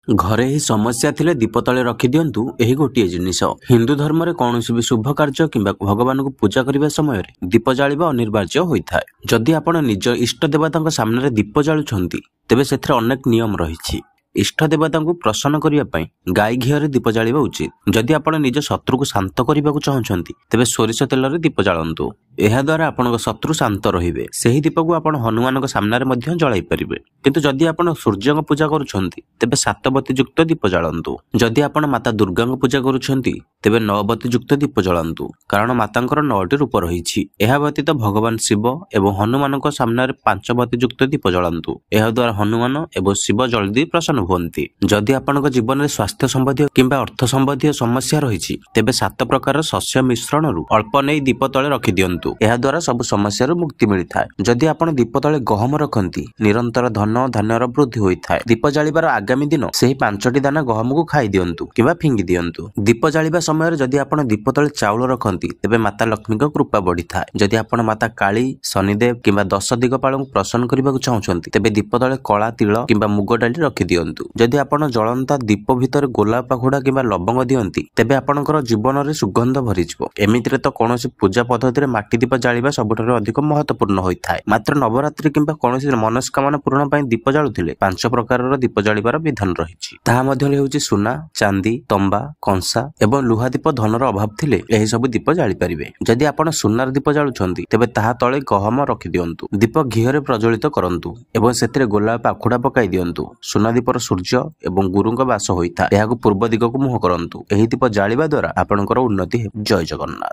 ଘରେ ଏହି ସମସ୍ୟା ଥିଲେ ଦୀପ ତଳେ ରଖିଦିଅନ୍ତୁ ଏହି ଗୋଟିଏ ଜିନିଷ। ହିନ୍ଦୁ ଧର୍ମରେ କୌଣସି ବି ଶୁଭ କାର୍ଯ୍ୟ କିମ୍ବା ଭଗବାନଙ୍କୁ ପୂଜା କରିବା ସମୟରେ ଦୀପ ଜାଳିବା ଅନିବାର୍ଯ୍ୟ ହୋଇଥାଏ। ଯଦି ଆପଣ ନିଜ ଇଷ୍ଟ ଦେବତାଙ୍କ ସାମ୍ନାରେ ଦୀପ ଜାଳୁଛନ୍ତି ତେବେ ସେଥିରେ ଅନେକ ନିୟମ ରହିଛି। ଇଷ୍ଟ ଦେବତାଙ୍କୁ ପ୍ରସନ୍ନ କରିବା ପାଇଁ ଗାଈ ଘିଅରେ ଦୀପ ଜାଳିବା ଉଚିତ। ଯଦି ଆପଣ ନିଜ ଶତ୍ରୁକୁ ଶାନ୍ତ କରିବାକୁ ଚାହୁଁଛନ୍ତି ତେବେ ସୋରିଷ ତେଲରେ ଦୀପ ଜାଳନ୍ତୁ। ଏହା ଦ୍ୱାରା ଆପଣଙ୍କ ଶତ୍ରୁ ଶାନ୍ତ ରହିବେ। ସେହି ଦୀପକୁ ଆପଣ ହନୁମାନଙ୍କ ସାମ୍ନାରେ ମଧ୍ୟ ଜଳାଇ ପାରିବେ। କିନ୍ତୁ ଯଦି ଆପଣ ସୂର୍ଯ୍ୟଙ୍କ ପୂଜା କରୁଛନ୍ତି ତେବେ 7 ବତୀ ଯୁକ୍ତ ଦୀପ ଜାଳନ୍ତୁ। ଯଦି ଆପଣ ମାତା ଦୁର୍ଗାଙ୍କ ପୂଜା କରୁଛନ୍ତି ତେବେ 9 ବତୀ ଯୁକ୍ତ ଦୀପ ଜଳାନ୍ତୁ, କାରଣ ମାତାଙ୍କର 9ଟି ରୂପ ରହିଛି। ଏହା ବ୍ୟତୀତ ଭଗବାନ ଶିବ ଏବଂ ହନୁମାନଙ୍କ ସାମ୍ନାରେ 5 ବତୀ ଯୁକ୍ତ ଦୀପ ଜଳାନ୍ତୁ। ଏହା ଦ୍ୱାରା ହନୁମାନ ଏବଂ ଶିବ ଜଲ୍ଦି ପ୍ରସନ୍ନ ହୁଅନ୍ତି। ଯଦି ଆପଣଙ୍କ ଜୀବନରେ ସ୍ୱାସ୍ଥ୍ୟ ସମ୍ବନ୍ଧୀୟ କିମ୍ବା ଅର୍ଥ ସମ୍ବନ୍ଧୀୟ ସମସ୍ୟା ରହିଛି ତେବେ 7 ପ୍ରକାରର ଶସ୍ୟ ମିଶ୍ରଣରୁ ଅଳ୍ପ ନେଇ ଦୀପ ତଳେ ରଖିଦିଅନ୍ତୁ। ଏହା ଦ୍ୱାରା ସବୁ ସମସ୍ୟାରୁ ମୁକ୍ତି ମିଳିଥାଏ। ଯଦି ଆପଣ ଦୀପ ତଳେ ଗହମ ରଖନ୍ତି ନିରନ୍ତର ଧନ ଧାନ୍ୟର ବୃଦ୍ଧି ହୋଇଥାଏ। ଦୀପ ଜାଳିବାର ଆଗାମୀ ଦିନ ସେହି 5ଟି ଦାନା ଗହମକୁ ଖାଇ ଦିଅନ୍ତୁ କିମ୍ବା ଫିଙ୍ଗି ଦିଅନ୍ତୁ। ଦୀପ ଜାଳିବା ସମୟରେ ଯଦି ଆପଣ ଦୀପ ତଳେ ଚାଉଳ ରଖନ୍ତି ତେବେ ମାତା ଲକ୍ଷ୍ମୀଙ୍କ କୃପା ବଢିଥାଏ। ଯଦି ଆପଣ ମାତା କାଳୀ, ଶନିଦେବ କିମ୍ବା 10 ଦିଗପାଳଙ୍କୁ ପ୍ରସନ୍ନ କରିବାକୁ ଚାହୁଁଛନ୍ତି ତେବେ ଦୀପ ତଳେ କଳା ତିଳ କିମ୍ବା ମୁଗ ଡାଲି ରଖିଦିଅନ୍ତୁ। ଯଦି ଆପଣ ଜଳନ୍ତା ଦୀପ ଭିତରେ ଗୋଲାପ ପାଖୁଡା କିମ୍ବା ଲବଙ୍ଗ ଦିଅନ୍ତି ତେବେ ଆପଣଙ୍କର ଜୀବନରେ ସୁଗନ୍ଧ ଭରିଯିବ। ଏମିତିରେ ତ କୌଣସି ପୂଜା ପଦ୍ଧତିରେ ମାଟି ଦୀପ ଜାଳିବା ସବୁଠାରୁ ଅଧିକ ମହତ୍ୱପୂର୍ଣ୍ଣ ହୋଇଥାଏ। ମାତ୍ର ନବରାତ୍ରି କିମ୍ବା କୌଣସି ମନସ୍କାମନା ପୂରଣ ପାଇଁ ଦୀପ ଜାଳୁଥିଲେ 5 ପ୍ରକାରର ଦୀପ ଜାଳିବାର ବିଧାନ ରହିଛି। ତାହା ମଧ୍ୟରେ ହେଉଛି ସୁନା, ଚାନ୍ଦି, ତମ୍ବା, କଂସା ଏବଂ ଲୁହା ଦୀପ। ଧନର ଅଭାବ ଥିଲେ ଏହି ସବୁ ଦୀପ ଜାଳି ପାରିବେ। ଯଦି ଆପଣ ସୁନାର ଦୀପ ଜାଳୁଛନ୍ତି ତେବେ ତାହା ତଳେ ଗହମ ରଖିଦିଅନ୍ତୁ। ଦୀପ ଘିଅରେ ପ୍ରଜ୍ୱଳିତ କରନ୍ତୁ ଏବଂ ସେଥିରେ ଗୋଲାପ ପାଖୁଡା ପକାଇ ଦିଅନ୍ତୁ। ସୁନା ଦୀପର ସୂର୍ଯ୍ୟ ଏବଂ ଗୁରୁଙ୍କ ବାସ ହୋଇଥାଏ। ଏହାକୁ ପୂର୍ବ ଦିଗକୁ ମୁହଁ କରନ୍ତୁ। ଏହି ଦୀପ ଜାଳିବା ଦ୍ୱାରା ଆପଣଙ୍କର ଉନ୍ନତି ହେବ। ଜୟ ଜଗନ୍ନାଥ।